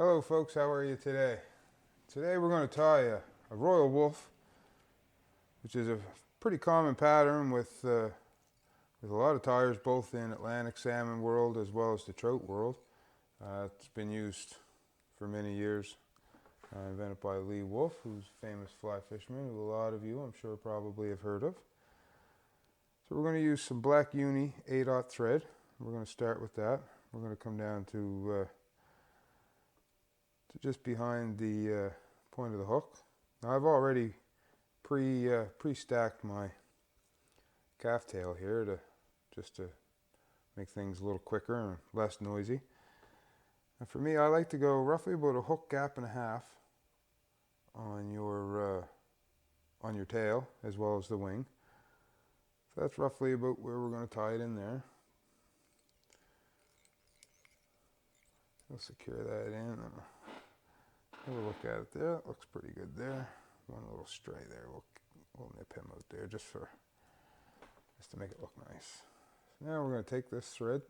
Hello folks, how are you today? Today we're going to tie a Royal Wulff, which is a pretty common pattern with a lot of Tyers, both in Atlantic Salmon world as well as the Trout world. It's been used for many years, invented by Wulff, who's a famous fly fisherman, who a lot of you I'm sure probably have heard of. So we're going to use some black uni 8/0 thread. We're going to start with that. We're going to come down to just behind the point of the hook. Now I've already pre-stacked my calf tail here just to make things a little quicker and less noisy. And for me, I like to go roughly about a hook gap and a half on your tail as well as the wing. So that's roughly about where we're going to tie it in there. We'll secure that in and have a look at it there. It looks pretty good there. One little stray there. We'll nip him out there just to make it look nice. So now we're going to take this thread.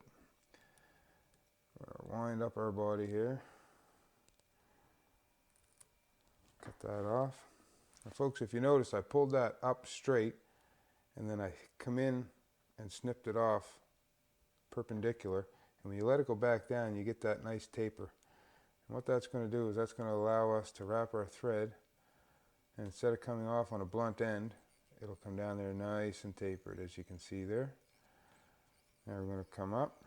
We're going to wind up our body here. Cut that off. Now folks, if you notice, I pulled that up straight and then I come in and snipped it off perpendicular. And when you let it go back down, you get that nice taper. And what that's going to do is that's going to allow us to wrap our thread, and instead of coming off on a blunt end, it'll come down there nice and tapered, as you can see there. Now we're going to come up.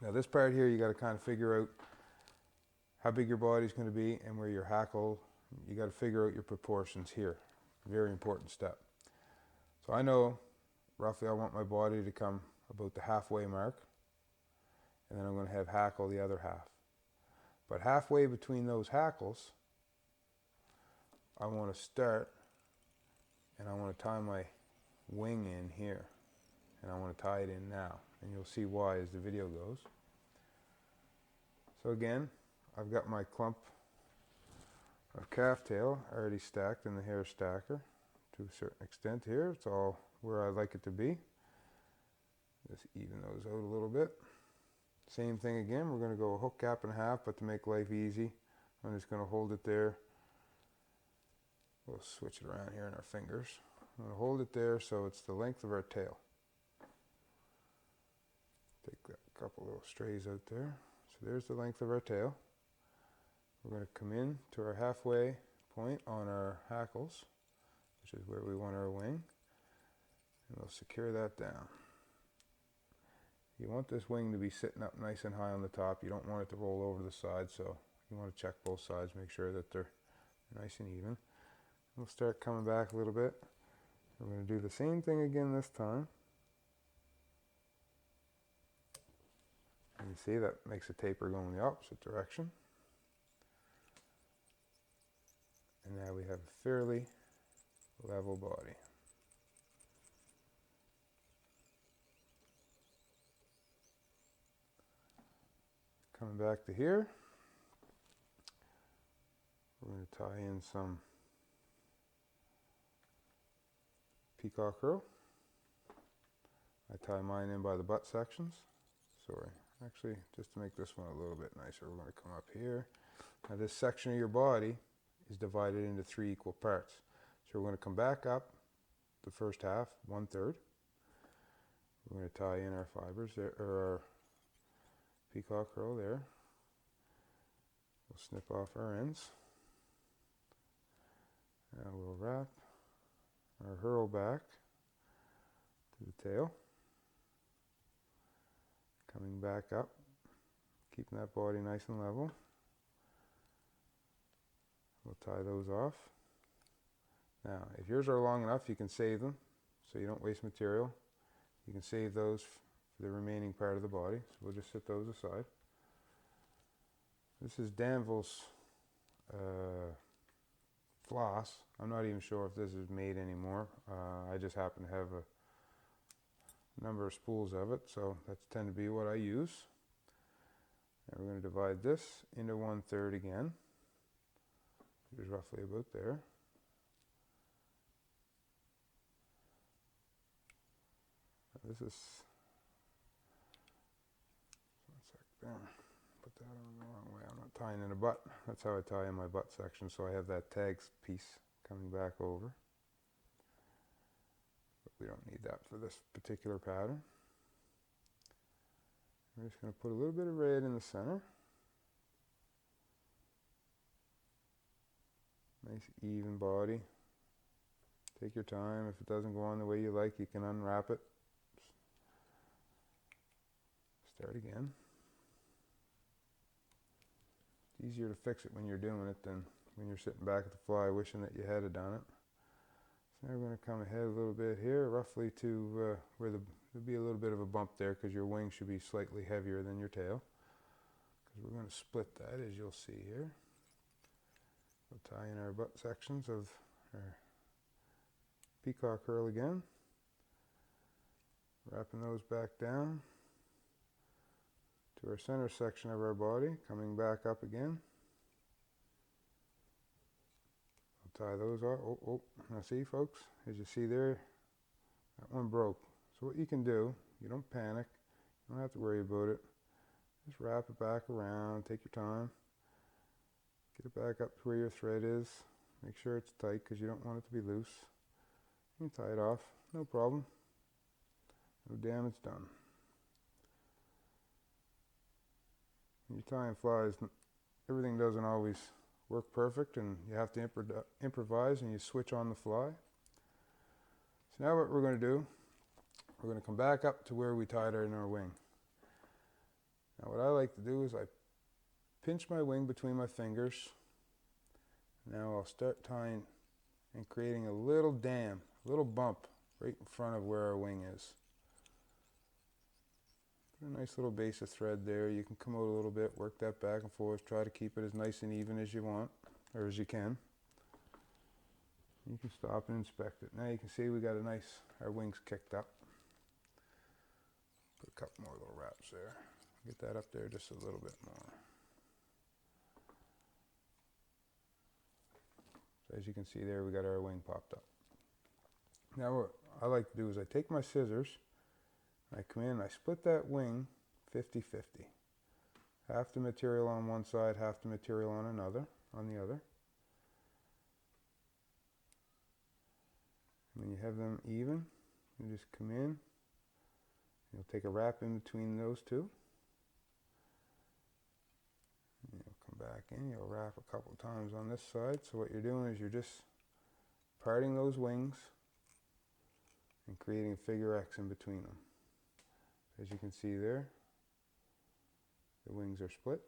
Now this part here, you got to kind of figure out how big your body's going to be and where your hackle, you got to figure out your proportions here. Very important step. So I know roughly I want my body to come about the halfway mark, and then I'm going to have hackle the other half. But halfway between those hackles, I want to start, and I want to tie my wing in here, and I want to tie it in now, and you'll see why as the video goes. So again, I've got my clump of calf tail already stacked in the hair stacker to a certain extent here. It's all where I like it to be. Just even those out a little bit. Same thing again, we're going to go a hook gap and a half, but to make life easy, I'm just going to hold it there. We'll switch it around here in our fingers. I'm going to hold it there so it's the length of our tail. Take a couple little strays out there. So there's the length of our tail. We're going to come in to our halfway point on our hackles, which is where we want our wing, and we'll secure that down. You want this wing to be sitting up nice and high on the top. You don't want it to roll over the side, so you want to check both sides, make sure that they're nice and even. We'll start coming back a little bit. We're going to do the same thing again this time. And you see that makes a taper go in the opposite direction. And now we have a fairly level body. Coming back to here, we're going to tie in some peacock curl. I tie mine in by the butt sections. Sorry, actually, just to make this one a little bit nicer, we're going to come up here. Now this section of your body is divided into 3 equal parts. So we're going to come back up the first half, 1/3. We're going to tie in our fibers there, or our peacock curl there. We'll snip off our ends. Now we'll wrap our hurl back to the tail. Coming back up, keeping that body nice and level. We'll tie those off. Now, if yours are long enough, you can save them so you don't waste material. You can save those for the remaining part of the body. So we'll just set those aside. This is Danville's floss. I'm not even sure if this is made anymore. I just happen to have a number of spools of it, so that's tend to be what I use. And we're going to divide this into 1/3 again, which is roughly about there. This is, one sec there, put that on the wrong way. tying in a butt. That's how I tie in my butt section, so I have that tags piece coming back over. But we don't need that for this particular pattern. We're just going to put a little bit of red in the center. Nice even body. Take your time. If it doesn't go on the way you like, you can unwrap it. Start again. It's easier to fix it when you're doing it than when you're sitting back at the fly wishing that you had done it. So now we're going to come ahead a little bit here, roughly to where there'll be a little bit of a bump there, because your wing should be slightly heavier than your tail. Because we're going to split that, as you'll see here. We'll tie in our butt sections of our peacock curl again. Wrapping those back down to our center section of our body, coming back up again. I'll tie those off. Oh, now see, folks, as you see there, that one broke. So what you can do, you don't panic, you don't have to worry about it. Just wrap it back around, take your time. Get it back up to where your thread is. Make sure it's tight, because you don't want it to be loose. You can tie it off, no problem. No damage done. When you're tying flies, everything doesn't always work perfect, and you have to improvise, and you switch on the fly. So now what we're going to do, we're going to come back up to where we tied in our wing. Now what I like to do is I pinch my wing between my fingers. Now I'll start tying and creating a little dam, a little bump right in front of where our wing is. Put a nice little base of thread there. You can come out a little bit, work that back and forth, try to keep it as nice and even as you want, or as you can. You can stop and inspect it. Now you can see we got our wings kicked up. Put a couple more little wraps there. Get that up there just a little bit more. So as you can see there, we got our wing popped up. Now what I like to do is I take my scissors, I come in and I split that wing 50-50. Half the material on one side, half the material on the other. When you have them even, you just come in, you'll take a wrap in between those two. And you'll come back in, you'll wrap a couple times on this side. So what you're doing is you're just parting those wings and creating a figure X in between them. As you can see there, the wings are split.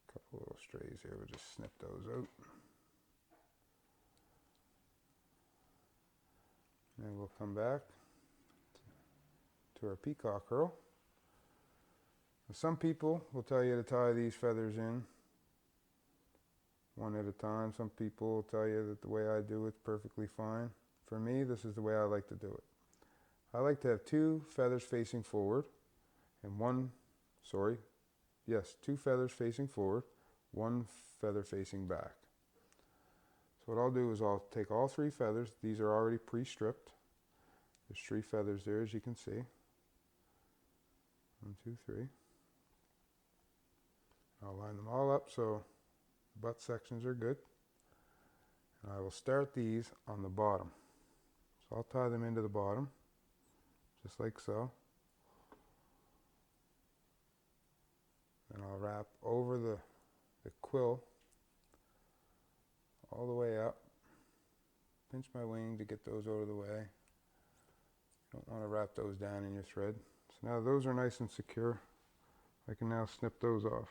A couple little strays here, we'll just snip those out. And we'll come back to our peacock curl. Now, some people will tell you to tie these feathers in one at a time. Some people will tell you that the way I do it's perfectly fine. For me, this is the way I like to do it. I like to have two feathers facing forward and two feathers facing forward, one feather facing back. So what I'll do is I'll take all three feathers. These are already pre-stripped. There's 3 feathers there, as you can see. 1, 2, 3. I'll line them all up so the butt sections are good. And I will start these on the bottom. So I'll tie them into the bottom, just like so. And I'll wrap over the quill all the way up. Pinch my wing to get those out of the way. You don't want to wrap those down in your thread. So now those are nice and secure. I can now snip those off.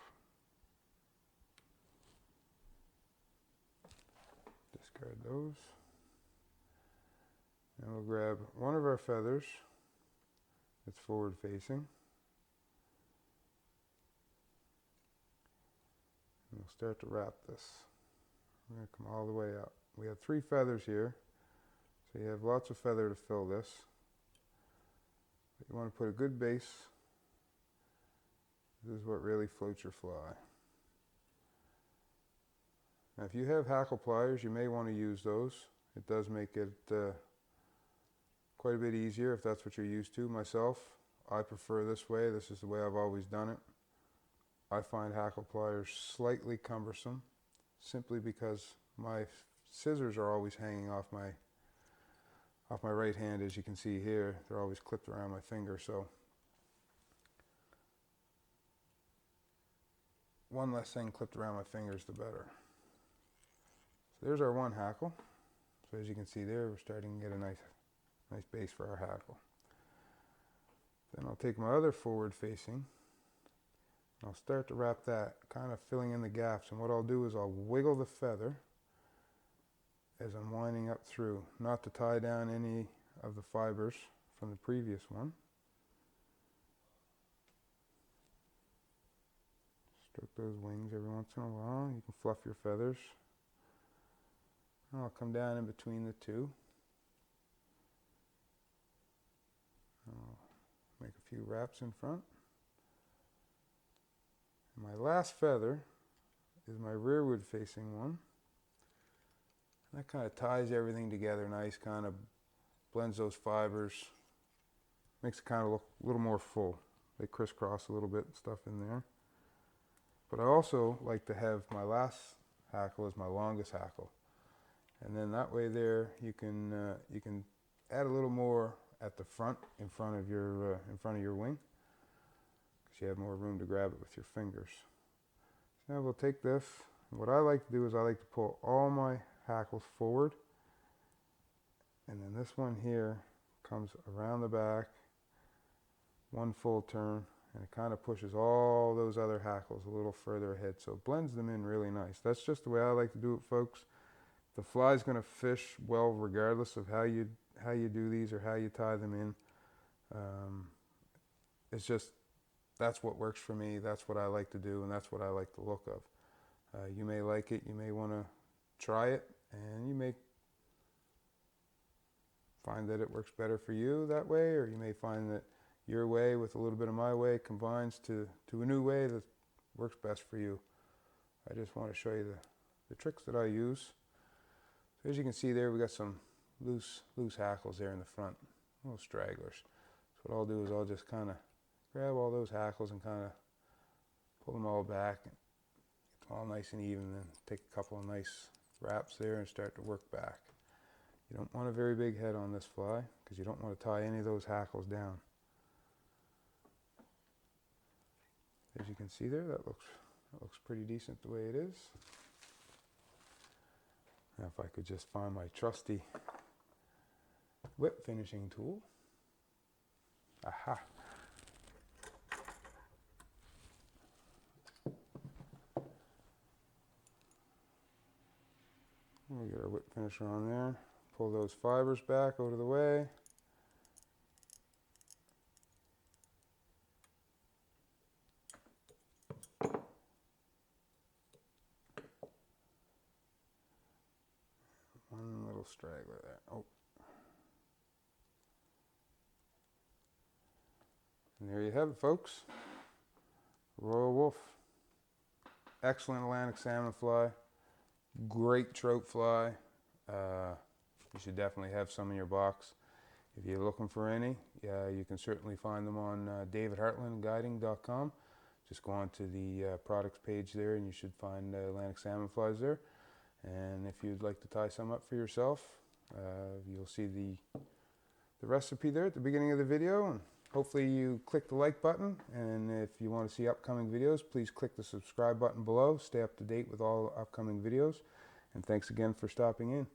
Discard those. And we'll grab one of our feathers that's forward facing. And we'll start to wrap this. We're going to come all the way up. We have 3 feathers here, so you have lots of feather to fill this. But you want to put a good base. This is what really floats your fly. Now if you have hackle pliers, you may want to use those. It does make it quite a bit easier if that's what you're used to. Myself, I prefer this way. This is the way I've always done it. I find hackle pliers slightly cumbersome simply because my scissors are always hanging off my right hand. As you can see here, they're always clipped around my finger, so one less thing clipped around my fingers, the better. So there's our one hackle. So as you can see there, we're starting to get a nice base for our hackle. Then I'll take my other forward facing, I'll start to wrap that, kind of filling in the gaps, and what I'll do is I'll wiggle the feather as I'm winding up through, not to tie down any of the fibers from the previous one. Stroke those wings every once in a while. You can fluff your feathers. And I'll come down in between the two. I'll make a few wraps in front. And my last feather is my rearward facing one. That kind of ties everything together nice, kind of blends those fibers, makes it kind of look a little more full. They crisscross a little bit and stuff in there. But I also like to have my last hackle as my longest hackle. And then that way there you can add a little more at the front, in front of your wing, because you have more room to grab it with your fingers. So now we'll take this. What I like to do is I like to pull all my hackles forward, and then this one here comes around the back, one full turn, and it kind of pushes all those other hackles a little further ahead, so it blends them in really nice. That's just the way I like to do it, folks. The fly's going to fish well regardless of how you do these or how you tie them in. It's just, that's what works for me, that's what I like to do, and that's what I like the look of. You may like it, you may want to try it, and you may find that it works better for you that way, or you may find that your way with a little bit of my way combines to a new way that works best for you. I just want to show you the tricks that I use. So as you can see there, we got some loose hackles there in the front, little stragglers. So what I'll do is I'll just kind of grab all those hackles and kind of pull them all back, and get them all nice and even, and then take a couple of nice wraps there and start to work back. You don't want a very big head on this fly because you don't want to tie any of those hackles down. As you can see there, that looks pretty decent the way it is. Now if I could just find my trusty whip finishing tool. Aha! We'll get our whip finisher on there. Pull those fibers back out of the way. One little straggler there. Oh. And there you have it, folks. Royal Wulff. Excellent Atlantic salmon fly. Great trout fly. You should definitely have some in your box. If you're looking for any, you can certainly find them on davidhartlinguiding.com. Just go on to the products page there and you should find Atlantic salmon flies there. And if you'd like to tie some up for yourself, you'll see the recipe there at the beginning of the video. And hopefully you click the like button, and if you want to see upcoming videos, please click the subscribe button below. Stay up to date with all upcoming videos. And thanks again for stopping in.